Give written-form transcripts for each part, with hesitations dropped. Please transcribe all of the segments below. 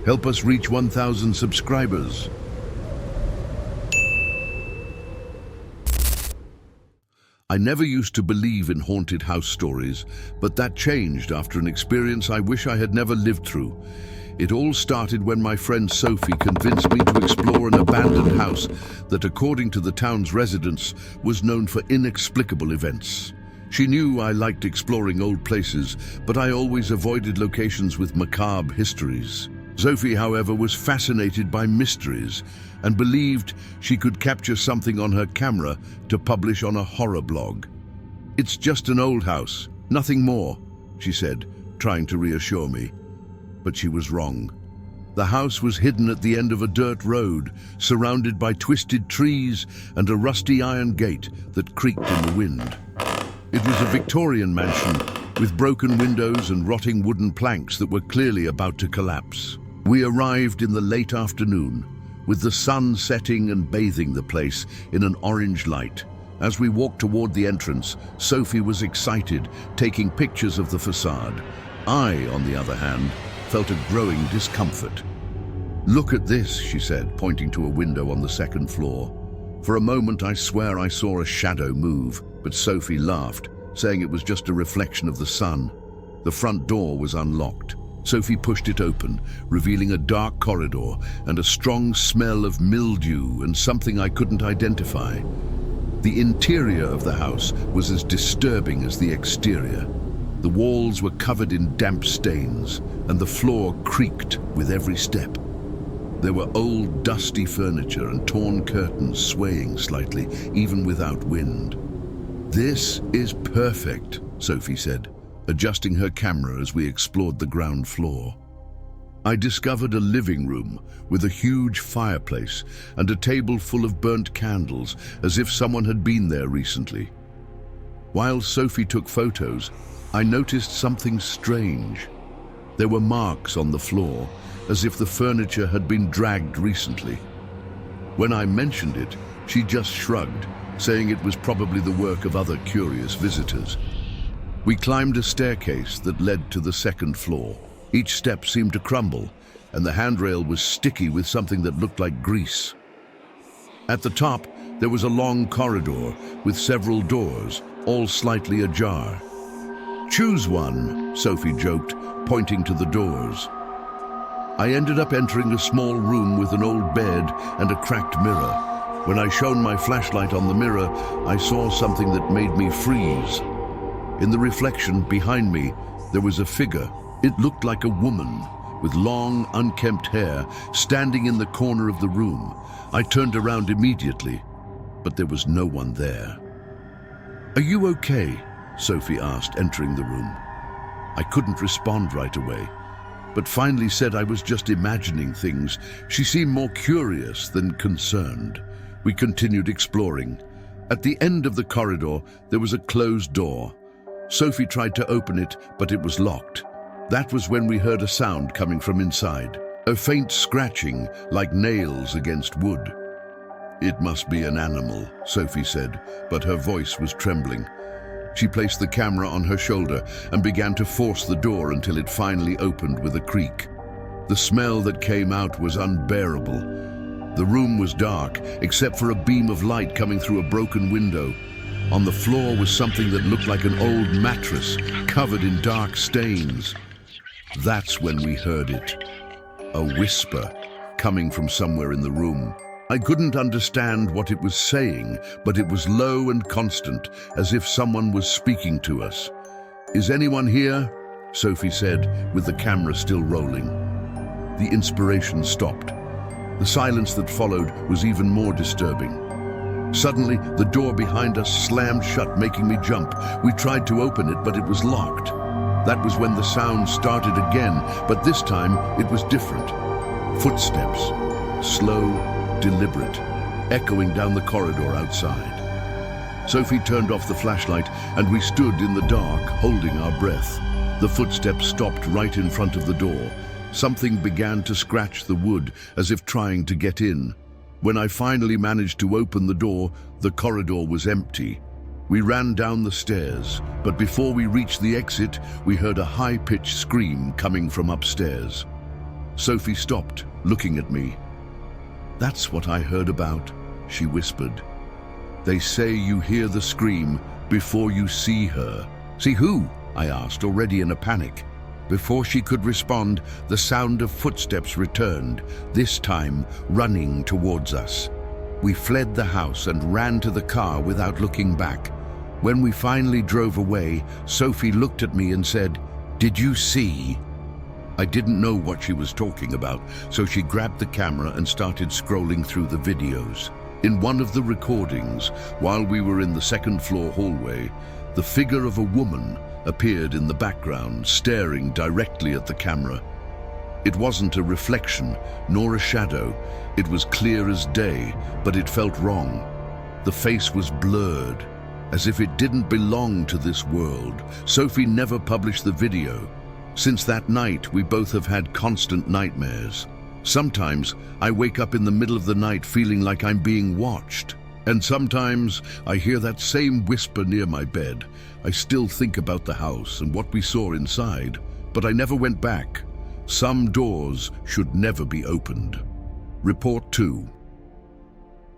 Help us reach 1,000 subscribers. I never used to believe in haunted house stories, but that changed after an experience I wish I had never lived through. It all started when my friend Sophie convinced me to explore an abandoned house that, according to the town's residents, was known for inexplicable events. She knew I liked exploring old places, but I always avoided locations with macabre histories. Sophie, however, was fascinated by mysteries and believed she could capture something on her camera to publish on a horror blog. "It's just an old house, nothing more," she said, trying to reassure me. But she was wrong. The house was hidden at the end of a dirt road, surrounded by twisted trees and a rusty iron gate that creaked in the wind. It was a Victorian mansion with broken windows and rotting wooden planks that were clearly about to collapse. We arrived in the late afternoon, with the sun setting and bathing the place in an orange light. As we walked toward the entrance, Sophie was excited, taking pictures of the facade. I, on the other hand, felt a growing discomfort. "Look at this," she said, pointing to a window on the second floor. For a moment, I swear I saw a shadow move, but Sophie laughed, saying it was just a reflection of the sun. The front door was unlocked. Sophie pushed it open, revealing a dark corridor and a strong smell of mildew and something I couldn't identify. The interior of the house was as disturbing as the exterior. The walls were covered in damp stains, and the floor creaked with every step. There were old, dusty furniture and torn curtains swaying slightly, even without wind. "This is perfect," Sophie said, adjusting her camera as we explored the ground floor. I discovered a living room with a huge fireplace and a table full of burnt candles, as if someone had been there recently. While Sophie took photos, I noticed something strange. There were marks on the floor, as if the furniture had been dragged recently. When I mentioned it, she just shrugged, saying it was probably the work of other curious visitors. We climbed a staircase that led to the second floor. Each step seemed to crumble, and the handrail was sticky with something that looked like grease. At the top, there was a long corridor with several doors, all slightly ajar. "Choose one," Sophie joked, pointing to the doors. I ended up entering a small room with an old bed and a cracked mirror. When I shone my flashlight on the mirror, I saw something that made me freeze. In the reflection behind me, there was a figure. It looked like a woman with long, unkempt hair standing in the corner of the room. I turned around immediately, but there was no one there. "Are you okay?" Sophie asked, entering the room. I couldn't respond right away, but finally said I was just imagining things. She seemed more curious than concerned. We continued exploring. At the end of the corridor, there was a closed door. Sophie tried to open it, but it was locked. That was when we heard a sound coming from inside, a faint scratching like nails against wood. "It must be an animal," Sophie said, but her voice was trembling. She placed the camera on her shoulder and began to force the door until it finally opened with a creak. The smell that came out was unbearable. The room was dark, except for a beam of light coming through a broken window. On the floor was something that looked like an old mattress, covered in dark stains. That's when we heard it. A whisper, coming from somewhere in the room. I couldn't understand what it was saying, but it was low and constant, as if someone was speaking to us. "Is anyone here?" Sophie said, with the camera still rolling. The inspiration stopped. The silence that followed was even more disturbing. Suddenly, the door behind us slammed shut, making me jump. We tried to open it, but it was locked. That was when the sound started again, but this time it was different. Footsteps, slow, deliberate, echoing down the corridor outside. Sophie turned off the flashlight, and we stood in the dark, holding our breath. The footsteps stopped right in front of the door. Something began to scratch the wood, as if trying to get in. When I finally managed to open the door, the corridor was empty. We ran down the stairs, but before we reached the exit, we heard a high-pitched scream coming from upstairs. Sophie stopped, looking at me. "That's what I heard about," she whispered. "They say you hear the scream before you see her." "See who?" I asked, already in a panic. Before she could respond, the sound of footsteps returned, this time running towards us. We fled the house and ran to the car without looking back. When we finally drove away, Sophie looked at me and said, "Did you see?" I didn't know what she was talking about, so she grabbed the camera and started scrolling through the videos. In one of the recordings, while we were in the second-floor hallway, the figure of a woman appeared in the background, staring directly at the camera. It wasn't a reflection, nor a shadow. It was clear as day, but it felt wrong. The face was blurred, as if it didn't belong to this world. Sophie never published the video. Since that night, we both have had constant nightmares. Sometimes I wake up in the middle of the night feeling like I'm being watched. And sometimes I hear that same whisper near my bed. I still think about the house and what we saw inside, but I never went back. Some doors should never be opened. Report 2.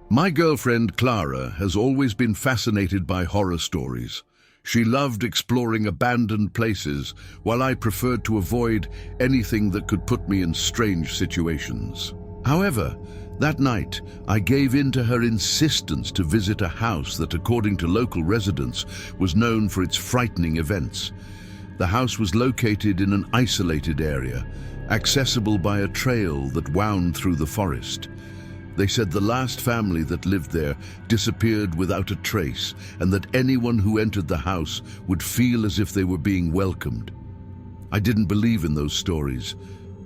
My girlfriend Clara has always been fascinated by horror stories. She loved exploring abandoned places, while I preferred to avoid anything that could put me in strange situations. However, that night, I gave in to her insistence to visit a house that, according to local residents, was known for its frightening events. The house was located in an isolated area, accessible by a trail that wound through the forest. They said the last family that lived there disappeared without a trace, and that anyone who entered the house would feel as if they were being welcomed. I didn't believe in those stories,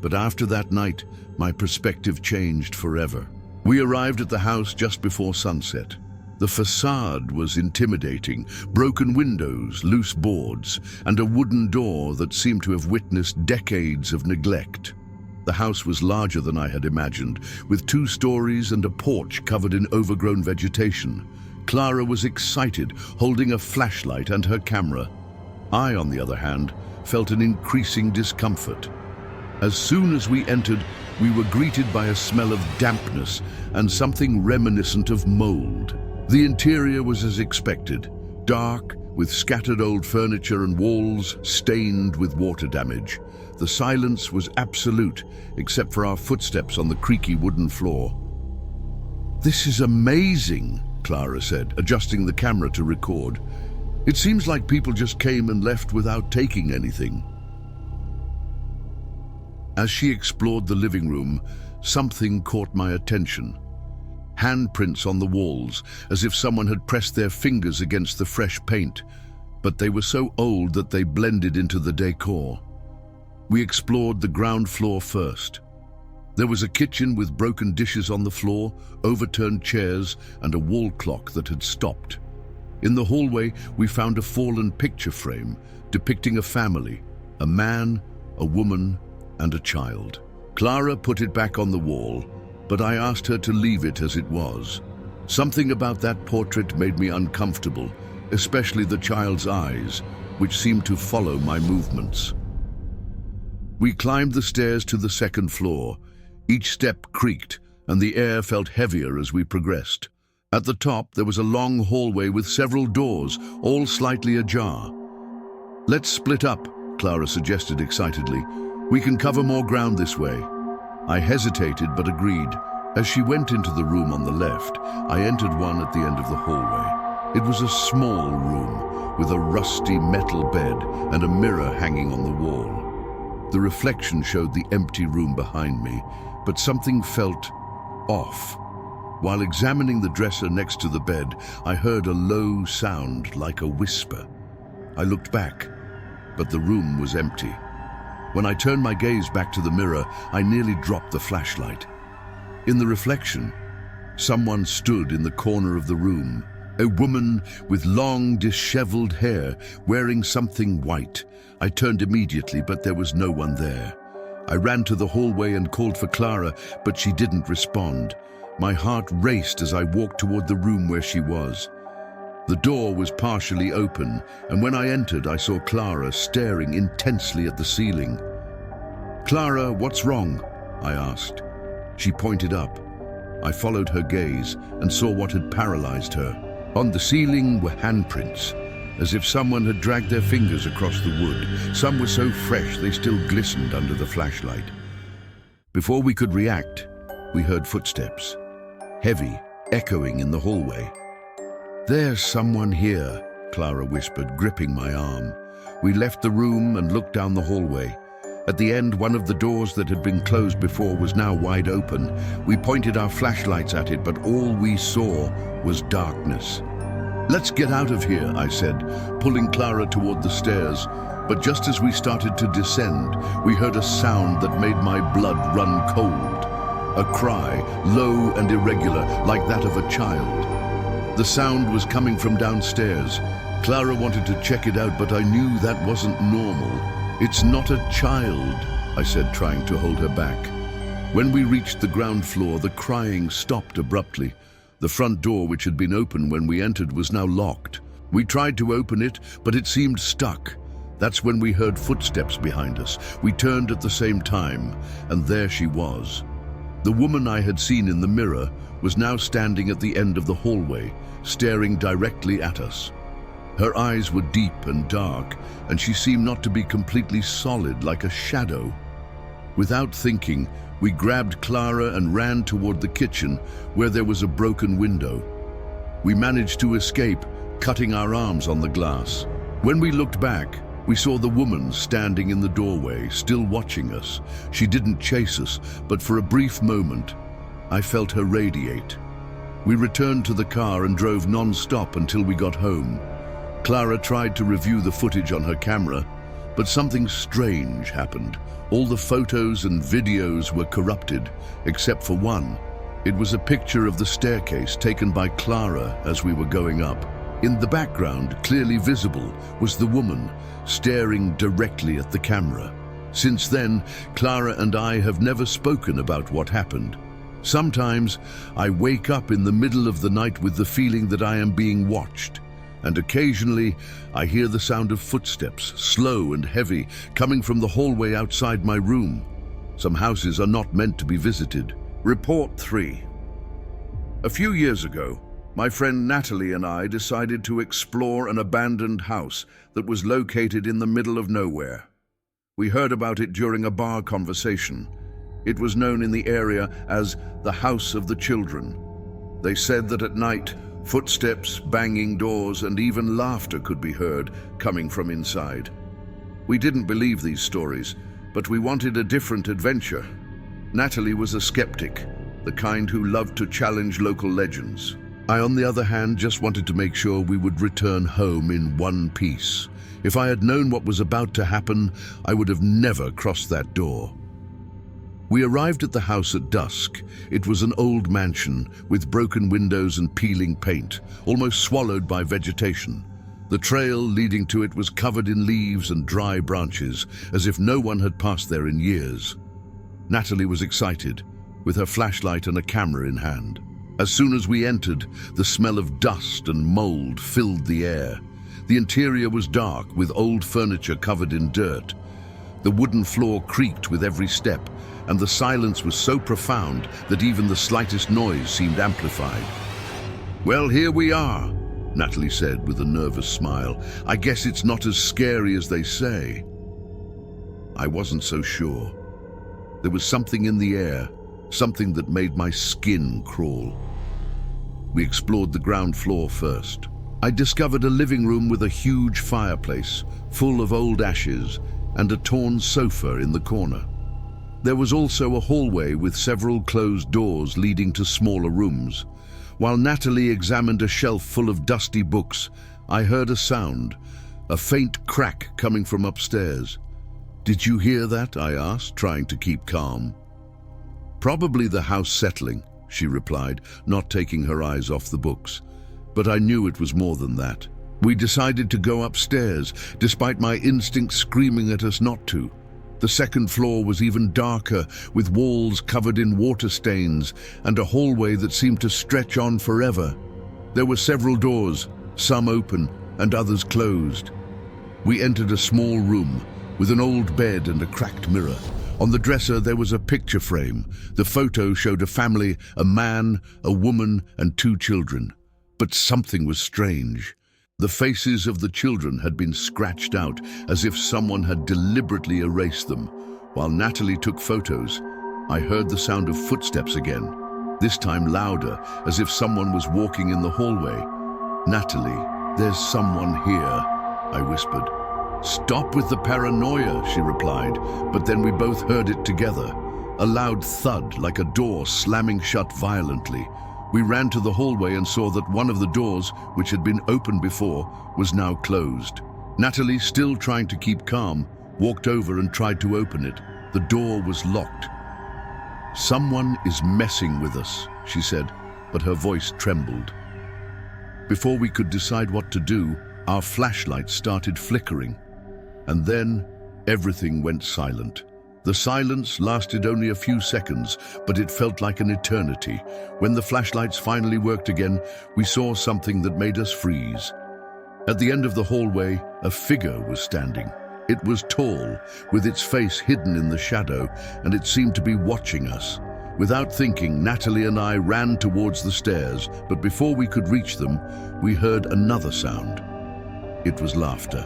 but after that night, my perspective changed forever. We arrived at the house just before sunset. The facade was intimidating, broken windows, loose boards, and a wooden door that seemed to have witnessed decades of neglect. The house was larger than I had imagined, with 2 stories and a porch covered in overgrown vegetation. Clara was excited, holding a flashlight and her camera. I, on the other hand, felt an increasing discomfort. As soon as we entered, we were greeted by a smell of dampness and something reminiscent of mold. The interior was as expected, dark, with scattered old furniture and walls stained with water damage. The silence was absolute, except for our footsteps on the creaky wooden floor. "This is amazing," Clara said, adjusting the camera to record. "It seems like people just came and left without taking anything." As she explored the living room, something caught my attention. Handprints on the walls, as if someone had pressed their fingers against the fresh paint, but they were so old that they blended into the decor. We explored the ground floor first. There was a kitchen with broken dishes on the floor, overturned chairs, and a wall clock that had stopped. In the hallway, we found a fallen picture frame depicting a family, a man, a woman, and a child. Clara put it back on the wall, but I asked her to leave it as it was. Something about that portrait made me uncomfortable, especially the child's eyes, which seemed to follow my movements. We climbed the stairs to the second floor. Each step creaked, and the air felt heavier as we progressed. At the top, there was a long hallway with several doors, all slightly ajar. "Let's split up," Clara suggested excitedly. "We can cover more ground this way." I hesitated but agreed. As she went into the room on the left, I entered one at the end of the hallway. It was a small room with a rusty metal bed and a mirror hanging on the wall. The reflection showed the empty room behind me, but something felt off. While examining the dresser next to the bed, I heard a low sound like a whisper. I looked back, but the room was empty. When I turned my gaze back to the mirror, I nearly dropped the flashlight. In the reflection, someone stood in the corner of the room, a woman with long, disheveled hair, wearing something white. I turned immediately, but there was no one there. I ran to the hallway and called for Clara, but she didn't respond. My heart raced as I walked toward the room where she was. The door was partially open, and when I entered, I saw Clara staring intensely at the ceiling. "Clara, what's wrong?" I asked. She pointed up. I followed her gaze and saw what had paralyzed her. On the ceiling were handprints, as if someone had dragged their fingers across the wood. Some were so fresh they still glistened under the flashlight. Before we could react, we heard footsteps, heavy, echoing in the hallway. "There's someone here," Clara whispered, gripping my arm. We left the room and looked down the hallway. At the end, one of the doors that had been closed before was now wide open. We pointed our flashlights at it, but all we saw was darkness. "Let's get out of here," I said, pulling Clara toward the stairs. But just as we started to descend, we heard a sound that made my blood run cold. A cry, low and irregular, like that of a child. The sound was coming from downstairs. Clara wanted to check it out, but I knew that wasn't normal. "It's not a child," I said, trying to hold her back. When we reached the ground floor, the crying stopped abruptly. The front door, which had been open when we entered, was now locked. We tried to open it, but it seemed stuck. That's when we heard footsteps behind us. We turned at the same time, and there she was. The woman I had seen in the mirror was now standing at the end of the hallway, staring directly at us. Her eyes were deep and dark, and she seemed not to be completely solid, like a shadow. Without thinking, we grabbed Clara and ran toward the kitchen, where there was a broken window. We managed to escape, cutting our arms on the glass. When we looked back, we saw the woman standing in the doorway, still watching us. She didn't chase us, but for a brief moment, I felt her radiate. We returned to the car and drove non-stop until we got home. Clara tried to review the footage on her camera, but something strange happened. All the photos and videos were corrupted, except for one. It was a picture of the staircase taken by Clara as we were going up. In the background, clearly visible, was the woman, staring directly at the camera. Since then, Clara and I have never spoken about what happened. Sometimes, I wake up in the middle of the night with the feeling that I am being watched. And occasionally, I hear the sound of footsteps, slow and heavy, coming from the hallway outside my room. Some houses are not meant to be visited. Report 3. A few years ago, my friend Natalie and I decided to explore an abandoned house that was located in the middle of nowhere. We heard about it during a bar conversation. It was known in the area as the House of the Children. They said that at night, footsteps, banging doors, and even laughter could be heard coming from inside. We didn't believe these stories, but we wanted a different adventure. Natalie was a skeptic, the kind who loved to challenge local legends. I, on the other hand, just wanted to make sure we would return home in one piece. If I had known what was about to happen, I would have never crossed that door. We arrived at the house at dusk. It was an old mansion with broken windows and peeling paint, almost swallowed by vegetation. The trail leading to it was covered in leaves and dry branches, as if no one had passed there in years. Natalie was excited, with her flashlight and a camera in hand. As soon as we entered, the smell of dust and mold filled the air. The interior was dark, with old furniture covered in dirt. The wooden floor creaked with every step, and the silence was so profound that even the slightest noise seemed amplified. "Well, here we are," Natalie said with a nervous smile. "I guess it's not as scary as they say." I wasn't so sure. There was something in the air, something that made my skin crawl. We explored the ground floor first. I discovered a living room with a huge fireplace, full of old ashes, and a torn sofa in the corner. There was also a hallway with several closed doors leading to smaller rooms. While Natalie examined a shelf full of dusty books, I heard a sound, a faint crack coming from upstairs. "Did you hear that?" I asked, trying to keep calm. "Probably the house settling," she replied, not taking her eyes off the books. But I knew it was more than that. We decided to go upstairs, despite my instincts screaming at us not to. The second floor was even darker, with walls covered in water stains and a hallway that seemed to stretch on forever. There were several doors, some open and others closed. We entered a small room with an old bed and a cracked mirror. On the dresser there was a picture frame. The photo showed a family, a man, a woman, and 2 children. But something was strange. The faces of the children had been scratched out, as if someone had deliberately erased them. While Natalie took photos, I heard the sound of footsteps again, this time louder, as if someone was walking in the hallway. "Natalie, there's someone here," I whispered. "Stop with the paranoia," she replied, but then we both heard it together. A loud thud, like a door slamming shut violently. We ran to the hallway and saw that one of the doors, which had been open before, was now closed. Natalie, still trying to keep calm, walked over and tried to open it. The door was locked. "Someone is messing with us," she said, but her voice trembled. Before we could decide what to do, our flashlights started flickering. And then everything went silent. The silence lasted only a few seconds, but it felt like an eternity. When the flashlights finally worked again, we saw something that made us freeze. At the end of the hallway, a figure was standing. It was tall, with its face hidden in the shadow, and it seemed to be watching us. Without thinking, Natalie and I ran towards the stairs, but before we could reach them, we heard another sound. It was laughter.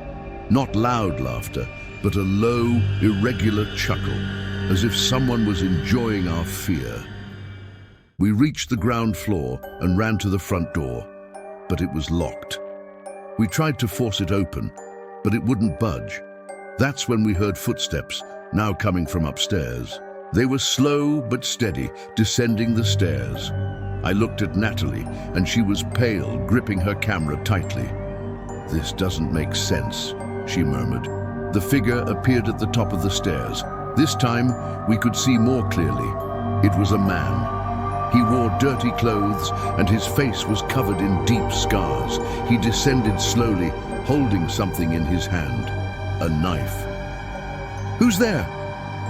Not loud laughter, but a low, irregular chuckle, as if someone was enjoying our fear. We reached the ground floor and ran to the front door, but it was locked. We tried to force it open, but it wouldn't budge. That's when we heard footsteps, now coming from upstairs. They were slow but steady, descending the stairs. I looked at Natalie, and she was pale, gripping her camera tightly. "This doesn't make sense," she murmured. The figure appeared at the top of the stairs. This time, we could see more clearly. It was a man. He wore dirty clothes, and his face was covered in deep scars. He descended slowly, holding something in his hand. A knife. "Who's there?"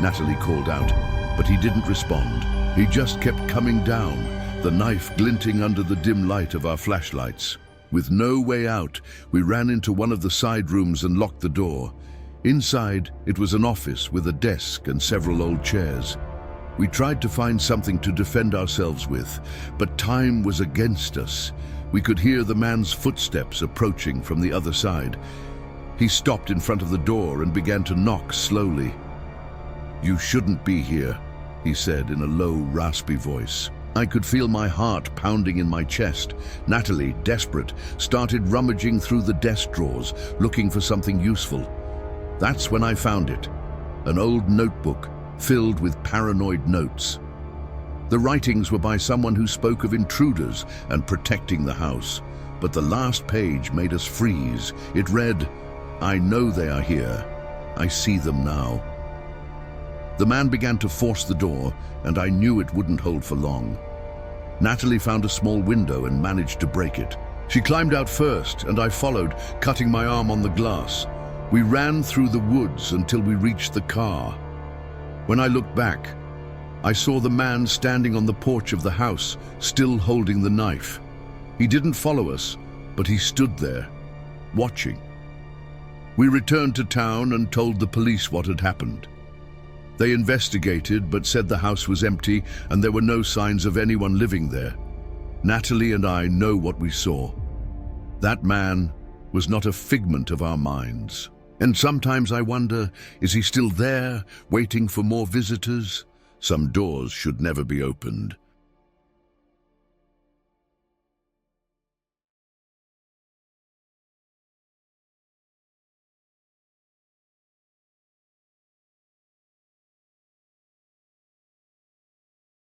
Natalie called out, but he didn't respond. He just kept coming down, the knife glinting under the dim light of our flashlights. With no way out, we ran into one of the side rooms and locked the door. Inside, it was an office with a desk and several old chairs. We tried to find something to defend ourselves with, but time was against us. We could hear the man's footsteps approaching from the other side. He stopped in front of the door and began to knock slowly. "You shouldn't be here," he said in a low, raspy voice. I could feel my heart pounding in my chest. Natalie, desperate, started rummaging through the desk drawers, looking for something useful. That's when I found it, an old notebook filled with paranoid notes. The writings were by someone who spoke of intruders and protecting the house. But the last page made us freeze. It read, "I know they are here. I see them now." The man began to force the door, and I knew it wouldn't hold for long. Natalie found a small window and managed to break it. She climbed out first, and I followed, cutting my arm on the glass. We ran through the woods until we reached the car. When I looked back, I saw the man standing on the porch of the house, still holding the knife. He didn't follow us, but he stood there, watching. We returned to town and told the police what had happened. They investigated, but said the house was empty and there were no signs of anyone living there. Natalie and I know what we saw. That man was not a figment of our minds. And sometimes I wonder, is he still there, waiting for more visitors? Some doors should never be opened.